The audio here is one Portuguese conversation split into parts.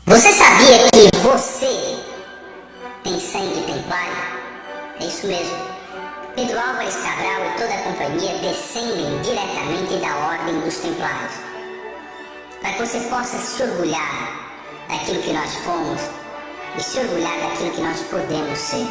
Você sabia que você tem sangue templário? É isso mesmo. Pedro Álvares Cabral e toda a companhia descendem diretamente da Ordem dos Templários. Para que você possa se orgulhar daquilo que nós fomos e se orgulhar daquilo que nós podemos ser.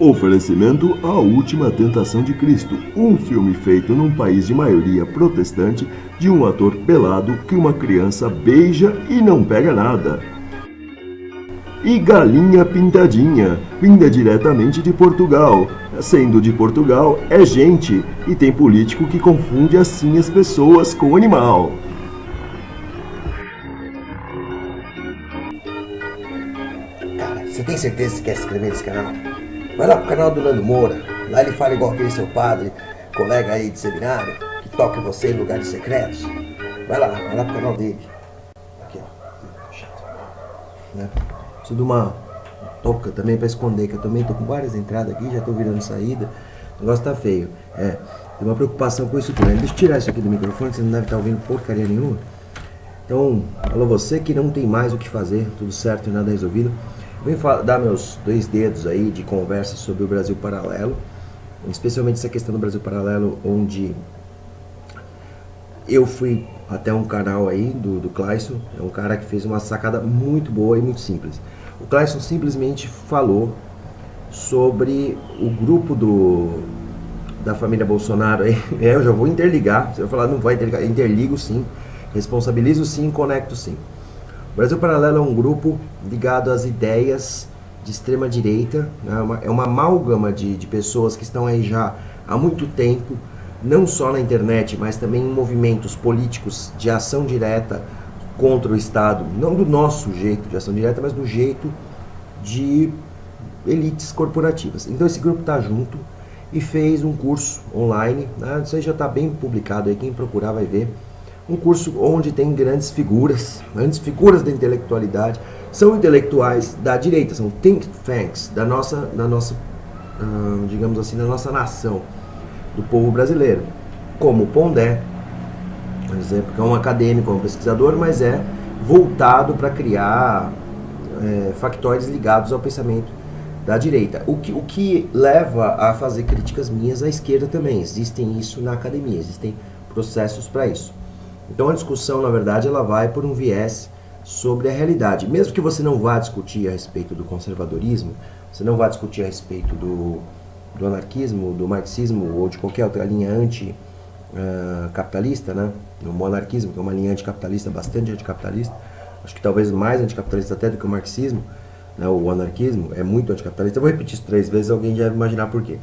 Oferecimento A Última Tentação de Cristo, um filme feito num país de maioria protestante de um ator pelado que uma criança beija e não pega nada. E Galinha Pintadinha, vinda diretamente de Portugal. Sendo de Portugal, é gente, e tem político que confunde assim as pessoas com animal. Cara, você tem certeza que quer se inscrever nesse canal? Vai lá pro canal do Nando Moura, lá ele fala igual aquele seu padre, colega aí de seminário, que toca você em lugares secretos. Vai lá pro canal dele. Aqui, ó. Chato. Né? Preciso de uma touca também pra esconder, que eu também tô com várias entradas aqui, já tô virando saída. O negócio tá feio. Tem uma preocupação com isso tudo. Deixa eu tirar isso aqui do microfone, você não deve estar ouvindo porcaria nenhuma. Então, alô você que não tem mais o que fazer, tudo certo e nada resolvido. Vim dar meus 2 dedos aí de conversa sobre o Brasil Paralelo, especialmente essa questão do Brasil Paralelo, onde eu fui até um canal aí do Clayson, é um cara que fez uma sacada muito boa e muito simples. O Clayson simplesmente falou sobre o grupo da família Bolsonaro aí. Eu já vou interligar, você vai falar, não vai interligar, interligo sim, responsabilizo sim, conecto sim. O Brasil Paralelo é um grupo ligado às ideias de extrema direita, né? É uma amálgama de pessoas que estão aí já há muito tempo, não só na internet, mas também em movimentos políticos de ação direta contra o Estado, não do nosso jeito de ação direta, mas do jeito de elites corporativas. Então esse grupo está junto e fez um curso online, né? Isso aí já está bem publicado aí, quem procurar vai ver. Um curso onde tem grandes figuras da intelectualidade, são intelectuais da direita, são think tanks da nossa digamos assim, da nossa nação, do povo brasileiro, como o Pondé, por exemplo, que é um acadêmico, é um pesquisador, mas é voltado para criar factóides ligados ao pensamento da direita, o que leva a fazer críticas minhas à esquerda também. Existem isso na academia, existem processos para isso. Então a discussão, na verdade, ela vai por um viés sobre a realidade. Mesmo que você não vá discutir a respeito do conservadorismo, você não vá discutir a respeito do anarquismo, do marxismo ou de qualquer outra linha anticapitalista, né? O monarquismo, que é uma linha anticapitalista, bastante anticapitalista, acho que talvez mais anticapitalista até do que o marxismo, né? O anarquismo é muito anticapitalista. Eu vou repetir isso 3 vezes, alguém já vai imaginar por quê.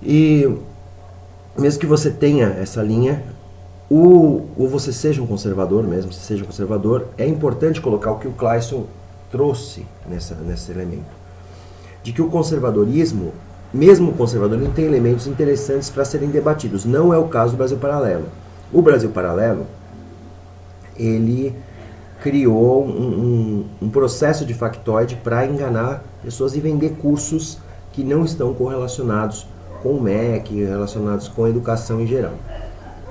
E mesmo que você tenha essa linha, ou você seja um conservador mesmo, se seja um conservador, é importante colocar o que o Clayson trouxe nesse elemento. De que o conservadorismo, mesmo o conservadorismo, tem elementos interessantes para serem debatidos. Não é o caso do Brasil Paralelo. O Brasil Paralelo, ele criou um processo de factoide para enganar pessoas e vender cursos que não estão correlacionados com o MEC, relacionados com a educação em geral.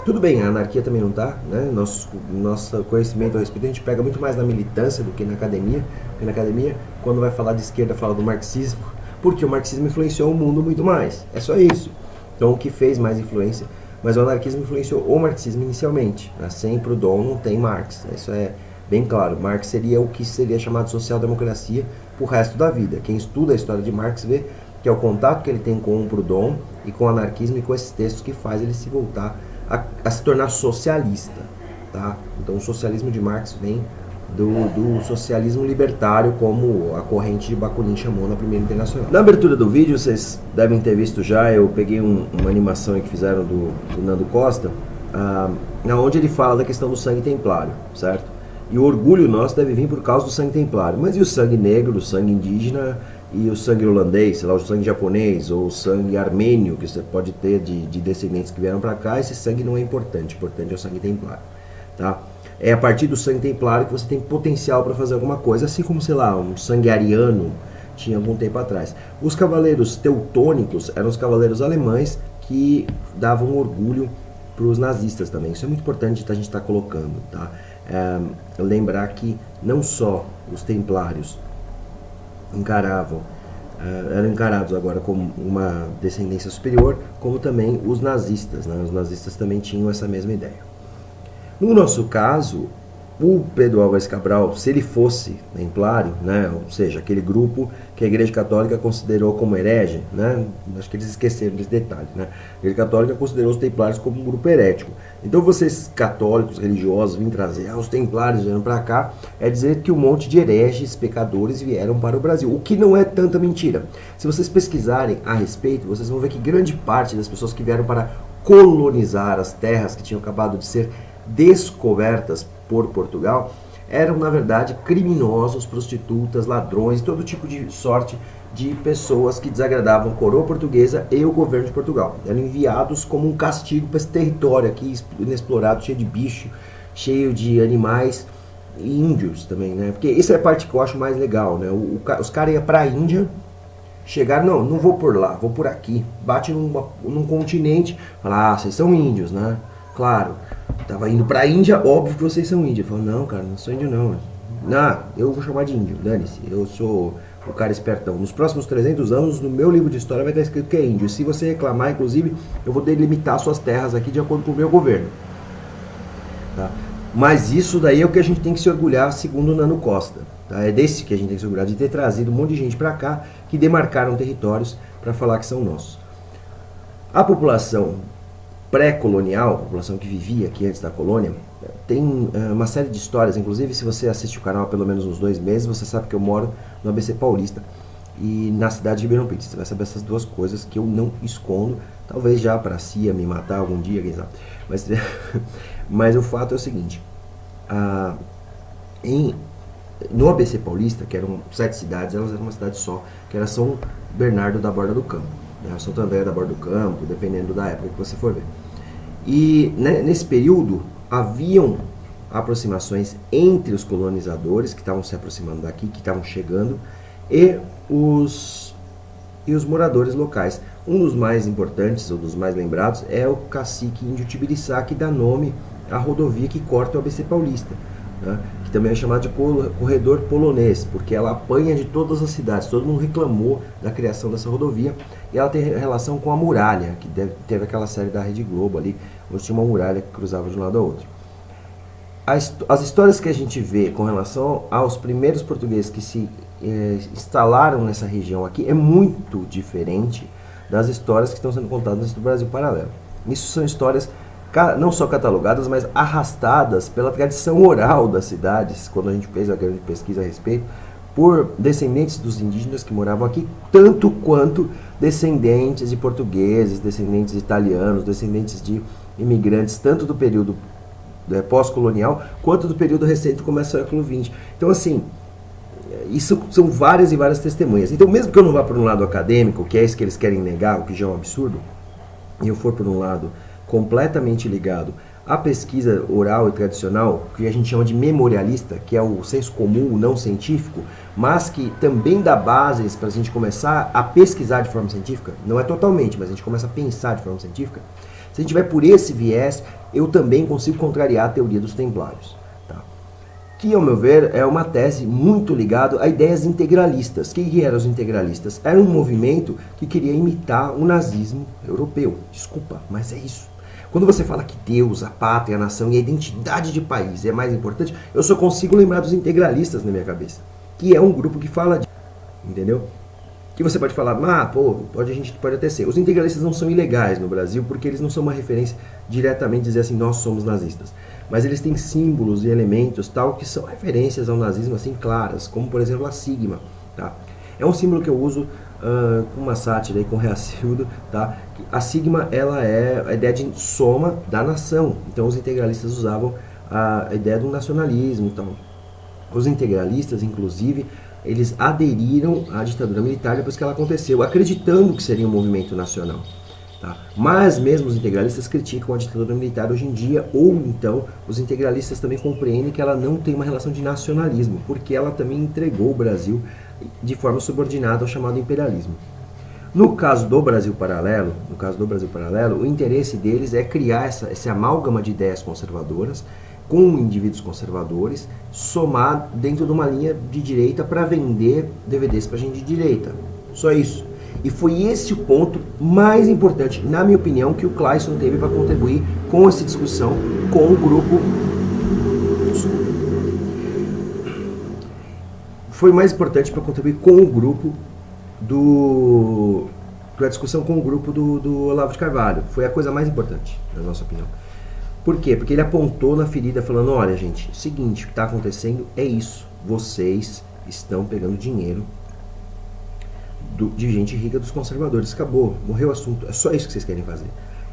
Tudo bem, a anarquia também não está, né? Nosso conhecimento a respeito, a gente pega muito mais na militância do que na academia. Porque na academia, quando vai falar de esquerda, fala do marxismo, porque o marxismo influenciou o mundo muito mais. É só isso. Então o que fez mais influência, mas o anarquismo influenciou o marxismo inicialmente. Né? Sem Proudhon não tem Marx, isso é bem claro. Marx seria o que seria chamado social-democracia pro resto da vida. Quem estuda a história de Marx vê que é o contato que ele tem com o Proudhon e com o anarquismo e com esses textos que faz ele se voltar a se tornar socialista, tá? Então o socialismo de Marx vem do socialismo libertário, como a corrente de Bakunin chamou na Primeira Internacional. Na abertura do vídeo, vocês devem ter visto já, eu peguei uma animação aí que fizeram do Nando Costa, onde ele fala da questão do sangue templário, certo? E o orgulho nosso deve vir por causa do sangue templário. Mas e o sangue negro, o sangue indígena, e o sangue holandês, sei lá, o sangue japonês ou o sangue armênio que você pode ter de descendentes que vieram para cá, esse sangue não é importante. O importante é o sangue templário, tá? É a partir do sangue templário que você tem potencial para fazer alguma coisa, assim como, sei lá, um sangue ariano tinha algum tempo atrás. Os cavaleiros teutônicos eram os cavaleiros alemães que davam orgulho para os nazistas também. Isso é muito importante a gente estar colocando, tá? Lembrar que não só os templários eram encarados agora como uma descendência superior, como também os nazistas, né? Os nazistas também tinham essa mesma ideia. No nosso caso, o Pedro Álvares Cabral, se ele fosse templário, né, ou seja, aquele grupo que a Igreja Católica considerou como herege, né, acho que eles esqueceram desse detalhe, né, a Igreja Católica considerou os templários como um grupo herético. Então vocês católicos, religiosos, vêm trazer, os templários vieram para cá, é dizer que um monte de hereges, pecadores vieram para o Brasil, o que não é tanta mentira. Se vocês pesquisarem a respeito, vocês vão ver que grande parte das pessoas que vieram para colonizar as terras que tinham acabado de ser descobertas por Portugal eram, na verdade, criminosos, prostitutas, ladrões, todo tipo de sorte de pessoas que desagradavam a coroa portuguesa e o governo de Portugal. Eram enviados como um castigo para esse território aqui inexplorado, cheio de bicho, cheio de animais e índios também, né? Porque isso é a parte que eu acho mais legal, né? Os caras iam para a Índia, chegaram, não vou por lá, vou por aqui, bate num continente, fala, vocês são índios, né? Claro. Tava indo pra Índia, óbvio que vocês são índios. Eu falo, não, cara, não sou índio não. Não, eu vou chamar de índio, dane-se. Eu sou o cara espertão. Nos próximos 300 anos, no meu livro de história vai estar escrito que é índio. E se você reclamar, inclusive, eu vou delimitar suas terras aqui de acordo com o meu governo. Tá? Mas isso daí é o que a gente tem que se orgulhar, segundo o Nano Costa. Tá? É desse que a gente tem que se orgulhar, de ter trazido um monte de gente pra cá que demarcaram territórios para falar que são nossos. A população pré-colonial, a população que vivia aqui antes da colônia, tem uma série de histórias. Inclusive, se você assiste o canal há pelo menos uns 2 meses, você sabe que eu moro no ABC Paulista e na cidade de Ribeirão Preto. Você vai saber essas duas coisas que eu não escondo, talvez já para a CIA me matar algum dia, quem sabe. Mas o fato é o seguinte, no ABC Paulista, que eram 7 cidades, elas eram uma cidade só, que era São Bernardo da Borda do Campo. Santo André da Borda do Campo, dependendo da época que você for ver. E nesse período haviam aproximações entre os colonizadores que estavam se aproximando daqui, que estavam chegando, e os moradores locais. Um dos mais importantes, ou dos mais lembrados, é o cacique índio Tibiriçá, que dá nome à rodovia que corta o ABC Paulista, né? Que também é chamado de corredor polonês, porque ela apanha de todas as cidades. Todo mundo reclamou da criação dessa rodovia, e ela tem relação com a muralha, que teve aquela série da Rede Globo ali, onde tinha uma muralha que cruzava de um lado ao outro. As histórias que a gente vê com relação aos primeiros portugueses que se instalaram nessa região aqui é muito diferente das histórias que estão sendo contadas no Brasil Paralelo. Isso são histórias não só catalogadas, mas arrastadas pela tradição oral das cidades, quando a gente fez a grande pesquisa a respeito, por descendentes dos indígenas que moravam aqui, tanto quanto descendentes de portugueses, descendentes de italianos, descendentes de imigrantes, tanto do período pós-colonial, quanto do período recente do começo do século XX. Então, assim, isso são várias e várias testemunhas. Então, mesmo que eu não vá por um lado acadêmico, que é isso que eles querem negar, o que já é um absurdo, e eu for por um lado completamente ligado à pesquisa oral e tradicional, que a gente chama de memorialista, que é o senso comum, o não científico, mas que também dá bases para a gente começar a pesquisar de forma científica, não é totalmente, mas a gente começa a pensar de forma científica. Se a gente vai por esse viés, eu também consigo contrariar a teoria dos templários, tá? Que, ao meu ver, é uma tese muito ligada a ideias integralistas. O que eram os integralistas? Era um movimento que queria imitar o nazismo europeu. Desculpa, mas é isso. Quando você fala que Deus, a pátria, a nação e a identidade de país é mais importante, eu só consigo lembrar dos integralistas na minha cabeça, que é um grupo que fala de... Entendeu? Que você pode falar, a gente pode até ser. Os integralistas não são ilegais no Brasil, porque eles não são uma referência diretamente dizer assim, nós somos nazistas. Mas eles têm símbolos e elementos tal que são referências ao nazismo assim claras, como por exemplo a sigma, tá? É um símbolo que eu uso com uma sátira e com Reacildo, tá? A sigma, ela é a ideia de soma da nação. Então os integralistas usavam a ideia do nacionalismo. Então, os integralistas, inclusive, eles aderiram à ditadura militar depois que ela aconteceu, acreditando que seria um movimento nacional. Tá? Mas mesmo os integralistas criticam a ditadura militar hoje em dia, ou então os integralistas também compreendem que ela não tem uma relação de nacionalismo, porque ela também entregou o Brasil de forma subordinada ao chamado imperialismo. No caso do Brasil Paralelo, o interesse deles é criar essa amálgama de ideias conservadoras com indivíduos conservadores, somar dentro de uma linha de direita para vender DVDs para gente de direita. Só isso. E foi esse o ponto mais importante, na minha opinião, que o Clayson teve para contribuir com essa discussão com o grupo. Foi mais importante para contribuir com o grupo a discussão com o grupo do Olavo de Carvalho. Foi a coisa mais importante, na nossa opinião. Por quê? Porque ele apontou na ferida falando, olha gente, seguinte, o que está acontecendo é isso. Vocês estão pegando dinheiro de gente rica dos conservadores. Acabou, morreu o assunto, é só isso que vocês querem fazer.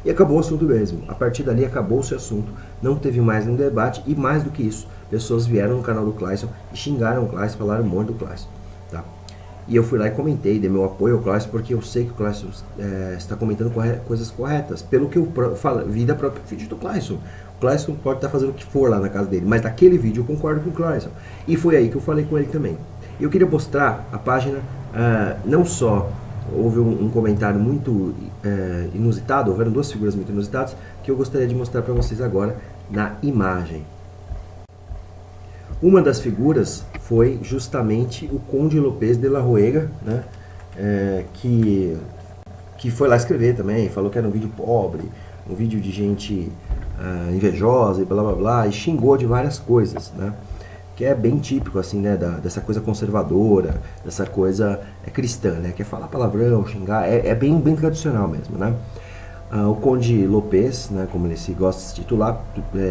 E acabou o assunto mesmo. A partir dali acabou-se o assunto, não teve mais nenhum debate e mais do que isso, pessoas vieram no canal do Clayson e xingaram o Clayson, falaram um monte do Clayson. Tá? E eu fui lá e comentei, dei meu apoio ao Clayson, porque eu sei que o Clayson está comentando coisas corretas, pelo que eu vi da própria vídeo do Clayson. O Clayson pode estar fazendo o que for lá na casa dele, mas naquele vídeo eu concordo com o Clayson. E foi aí que eu falei com ele também. Eu queria mostrar a página, não só houve um comentário muito inusitado, houveram duas figuras muito inusitadas, que eu gostaria de mostrar para vocês agora na imagem. Uma das figuras foi justamente o Conde López de la Ruega, né, que foi lá escrever também, falou que era um vídeo pobre, um vídeo de gente invejosa e blá blá blá, e xingou de várias coisas, né, que é bem típico assim, né, dessa coisa conservadora, dessa coisa cristã, né, que é falar palavrão, xingar, é bem tradicional mesmo, né. O Conde López, né, como ele se gosta de se titular,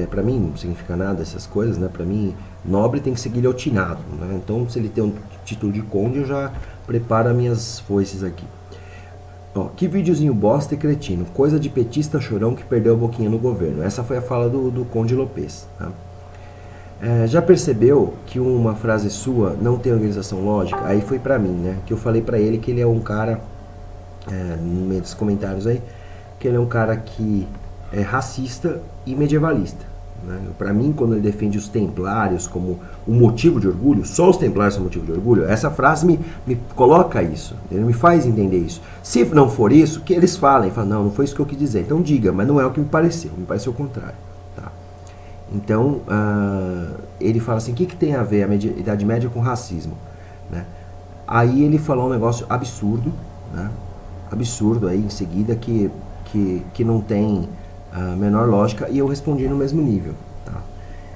para mim não significa nada essas coisas, né, para mim nobre tem que ser guilhotinado, né, então se ele tem um título de conde eu já preparo as minhas foices aqui. Ó, que videozinho bosta e cretino, coisa de petista chorão que perdeu a boquinha no governo. Essa foi a fala do Conde López, tá? Já percebeu que uma frase sua não tem organização lógica? Aí foi pra mim, né, que eu falei pra ele que ele é um cara, no meio dos comentários aí, que ele é um cara que é racista e medievalista, né? Para mim, quando ele defende os templários como um motivo de orgulho, só os templários são motivo de orgulho, essa frase me coloca isso, ele me faz entender isso. Se não for isso, que eles falem, não foi isso que eu quis dizer, então diga, mas não é o que me pareceu o contrário. Tá? Então, ele fala assim, o que tem a ver a Idade Média com racismo? Né? Aí ele falou um negócio absurdo, né? Absurdo aí em seguida que não tem a menor lógica, e eu respondi no mesmo nível. Tá?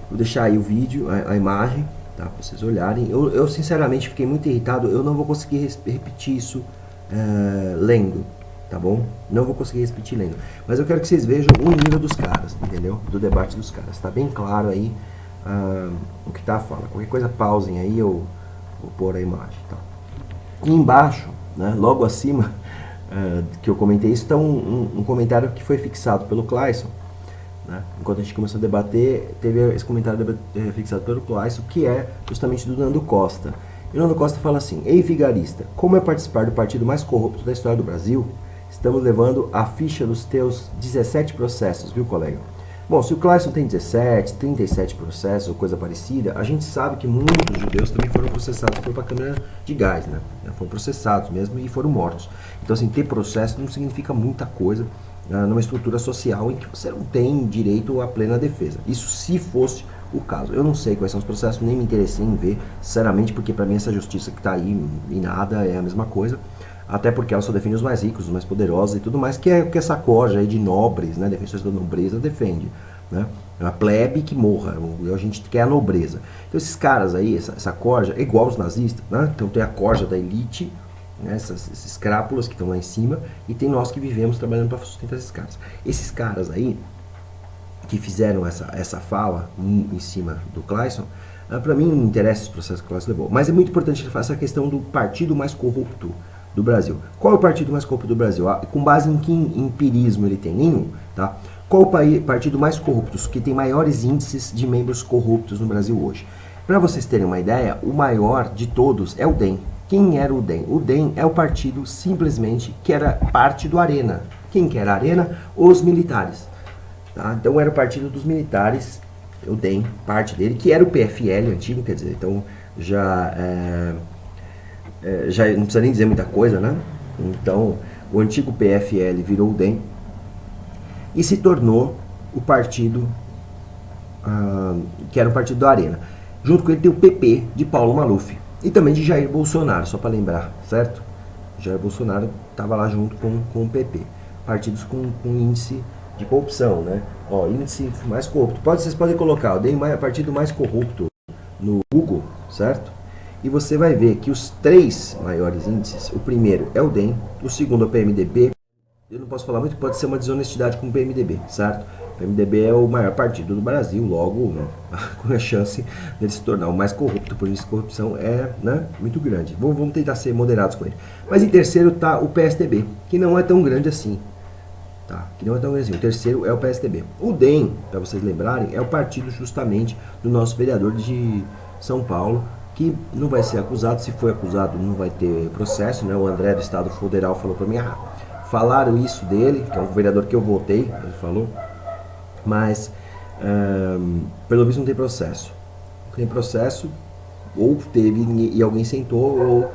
Vou deixar aí o vídeo, a imagem, tá? Para vocês olharem. Eu sinceramente fiquei muito irritado, eu não vou conseguir repetir isso lendo, tá bom? Não vou conseguir repetir lendo, mas eu quero que vocês vejam o nível dos caras, entendeu? Do debate dos caras, tá bem claro aí o que tá a fala. Qualquer coisa pausem aí, eu vou pôr a imagem. Tá? E embaixo, né, logo acima, que eu comentei isso, está um comentário que foi fixado pelo Clayson, né? Enquanto a gente começou a debater, teve esse comentário fixado pelo Clayson, que é justamente do Nando Costa. E o Nando Costa fala assim: ei vigarista, como é participar do partido mais corrupto da história do Brasil? Estamos levando a ficha dos teus 17 processos, viu, colega? Bom, se o Clayson tem 17, 37 processos ou coisa parecida, a gente sabe que muitos judeus também foram processados por câmara de gás, né? Foram processados mesmo e foram mortos. Então, assim, ter processo não significa muita coisa numa estrutura social em que você não tem direito à plena defesa. Isso se fosse o caso. Eu não sei quais são os processos, nem me interessei em ver, sinceramente, porque para mim essa justiça que está aí em nada é a mesma coisa. Até porque ela só defende os mais ricos, os mais poderosos e tudo mais, que é o que essa corja aí de nobres, né, defensores da nobreza, defende. Né? A plebe que morra, a gente quer a nobreza. Então esses caras aí, essa corja, é igual aos nazistas, né? Então tem a corja da elite, né, esses crápulas que estão lá em cima, e tem nós que vivemos trabalhando para sustentar esses caras. Esses caras aí, que fizeram essa fala em cima do Clayson, para mim não interessa esse processo que o Clayson levou, mas é muito importante ele falar essa questão do partido mais corrupto do Brasil. Qual é o partido mais corrupto do Brasil? Com base em que empirismo ele tem? Nenhum. Tá? Qual o partido mais corrupto, que tem maiores índices de membros corruptos no Brasil hoje? Para vocês terem uma ideia, o maior de todos é o DEM. Quem era o DEM? O DEM é o partido simplesmente que era parte do Arena. Quem que era a Arena? Os militares. Tá? Então era o partido dos militares, o DEM, parte dele, que era o PFL antigo, quer dizer, então já não precisa nem dizer muita coisa, né? Então o antigo PFL virou o DEM e se tornou o partido que era o partido da Arena. Junto com ele tem o PP de Paulo Maluf e também de Jair Bolsonaro, só para lembrar, certo? Jair Bolsonaro estava lá junto com o PP. Partidos com índice de corrupção, né? Ó, índice mais corrupto. Vocês podem colocar o DEM partido mais corrupto no Google, certo? E você vai ver que os 3 maiores índices, o primeiro é o DEM, o segundo é o PMDB. Eu não posso falar muito, pode ser uma desonestidade com o PMDB, certo? O PMDB é o maior partido do Brasil, logo, com a chance dele se tornar o mais corrupto, por isso a corrupção é, né, muito grande. Vamos tentar ser moderados com ele. Mas em terceiro está o PSDB, que não é tão grande assim. Tá, que não é tão grande assim. O terceiro é o PSDB. O DEM, para vocês lembrarem, é o partido justamente do nosso vereador de São Paulo, que não vai ser acusado. Se for acusado, não vai ter processo, né? O André do Estado Federal falou para mim, falaram isso dele, que é um vereador que eu votei, ele falou, mas pelo visto não tem processo. Não tem processo, ou teve e alguém sentou, ou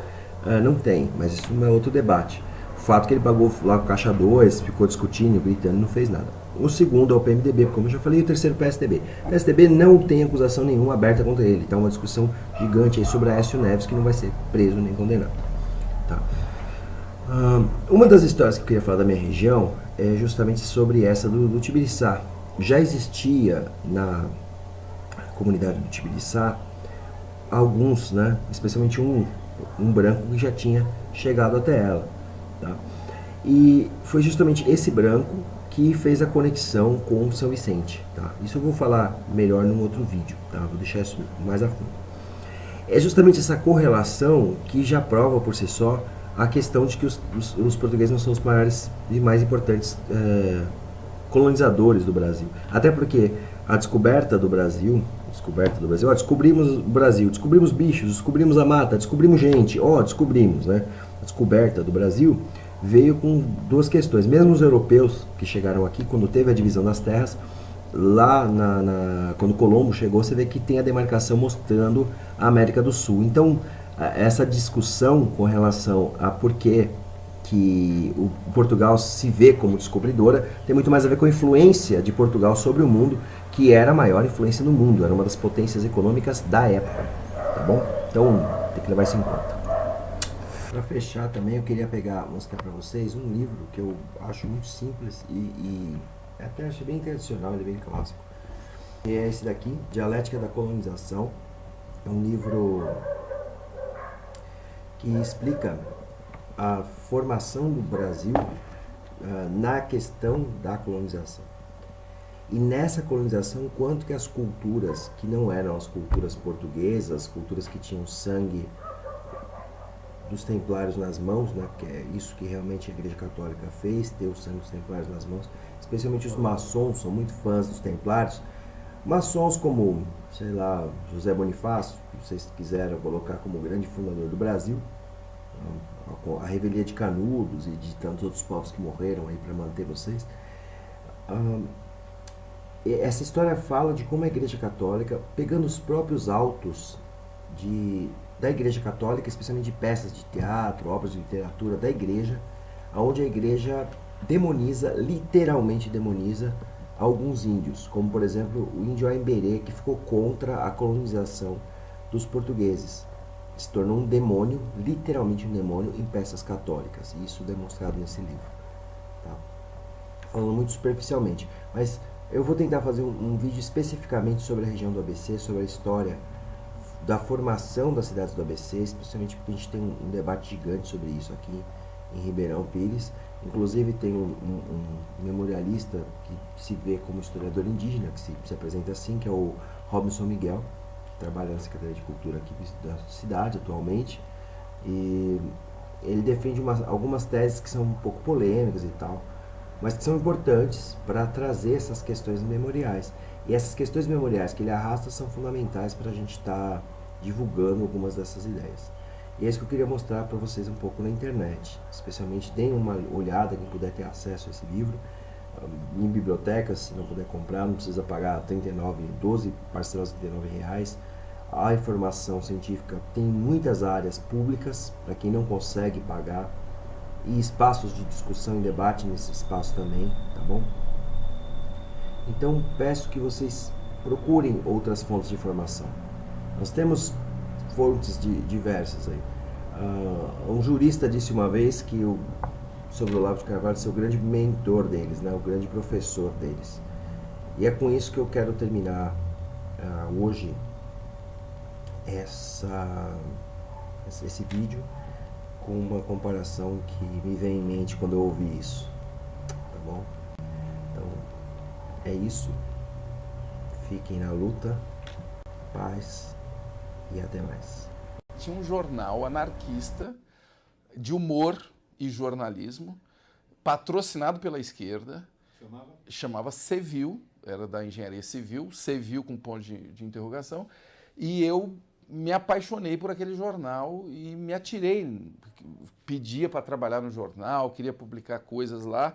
não tem, mas isso não é outro debate. O fato que ele pagou lá com caixa 2, ficou discutindo, gritando, não fez nada. O segundo é o PMDB, como eu já falei, e o terceiro é o PSDB. O PSDB não tem acusação nenhuma aberta contra ele. Então, uma discussão gigante aí sobre Aécio Neves, que não vai ser preso nem condenado. Tá. Uma das histórias que eu queria falar da minha região é justamente sobre essa do Tibiriçá. Já existia na comunidade do Tibiriçá alguns, né, especialmente um branco que já tinha chegado até ela. Tá? E foi justamente esse branco que fez a conexão com São Vicente. Tá? Isso eu vou falar melhor num outro vídeo, tá? Vou deixar isso mais a fundo. É justamente essa correlação que já prova por si só a questão de que os portugueses não são os maiores e mais importantes colonizadores do Brasil. Até porque a descoberta do Brasil, descobrimos o Brasil, descobrimos bichos, descobrimos a mata, descobrimos gente, descobrimos, né? A descoberta do Brasil veio com duas questões. Mesmo os europeus que chegaram aqui, quando teve a divisão das terras, lá quando Colombo chegou, você vê que tem a demarcação mostrando a América do Sul. Então, essa discussão com relação a por que o Portugal se vê como descobridora tem muito mais a ver com a influência de Portugal sobre o mundo, que era a maior influência no mundo, era uma das potências econômicas da época, tá bom? Então, tem que levar isso em conta. Para fechar também, eu queria mostrar para vocês um livro que eu acho muito simples e até achei bem tradicional, ele é bem clássico. E é esse daqui, Dialética da Colonização. É um livro que explica a formação do Brasil na questão da colonização. E nessa colonização, quanto que as culturas que não eram as culturas portuguesas, culturas que tinham sangue dos templários nas mãos, né, porque é isso que realmente a Igreja Católica fez, ter o sangue dos templários nas mãos, especialmente os maçons, são muito fãs dos templários, maçons como, sei lá, José Bonifácio, se vocês quiseram colocar como grande fundador do Brasil, a revelia de Canudos e de tantos outros povos que morreram aí para manter vocês. Essa história fala de como a Igreja Católica, pegando os próprios autos da Igreja Católica, especialmente de peças de teatro, obras de literatura da Igreja, onde a Igreja literalmente demoniza alguns índios, como por exemplo o índio Aimberê, que ficou contra a colonização dos portugueses. Se tornou um demônio, literalmente um demônio, em peças católicas. E isso é demonstrado nesse livro. Tá? Falando muito superficialmente. Mas eu vou tentar fazer um vídeo especificamente sobre a região do ABC, sobre a história da formação das cidades do ABC, especialmente porque a gente tem um debate gigante sobre isso aqui em Ribeirão Pires. Inclusive tem um memorialista que se vê como historiador indígena, que se apresenta assim, que é o Robinson Miguel, trabalha na Secretaria de Cultura aqui da cidade atualmente, e ele defende algumas teses que são um pouco polêmicas e tal, mas que são importantes para trazer essas questões memoriais. E essas questões memoriais que ele arrasta são fundamentais para a gente estar divulgando algumas dessas ideias. E é isso que eu queria mostrar para vocês um pouco na internet. Especialmente deem uma olhada, quem puder ter acesso a esse livro. Em bibliotecas, se não puder comprar, não precisa pagar 12 parcelas de R$39. A informação científica tem muitas áreas públicas, para quem não consegue pagar, e espaços de discussão e debate nesse espaço também, tá bom? Então peço que vocês procurem outras fontes de informação. Nós temos fontes diversas aí. Um jurista disse uma vez que sobre o Olavo de Carvalho ser o grande mentor deles, né, o grande professor deles. E é com isso que eu quero terminar hoje esse vídeo com uma comparação que me vem em mente quando eu ouvi isso, tá bom? Então é isso. Fiquem na luta, paz e até mais. Tinha um jornal anarquista de humor e jornalismo, patrocinado pela esquerda, chamava Civil, era da engenharia civil, Civil com ponto de interrogação, e eu me apaixonei por aquele jornal e me atirei, pedia para trabalhar no jornal, queria publicar coisas lá,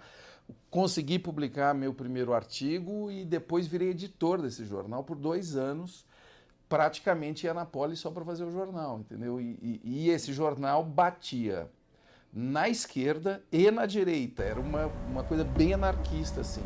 consegui publicar meu primeiro artigo e depois virei editor desse jornal por 2 anos, praticamente ia na Poli só para fazer o jornal, entendeu? E esse jornal batia na esquerda e na direita, era uma coisa bem anarquista, assim.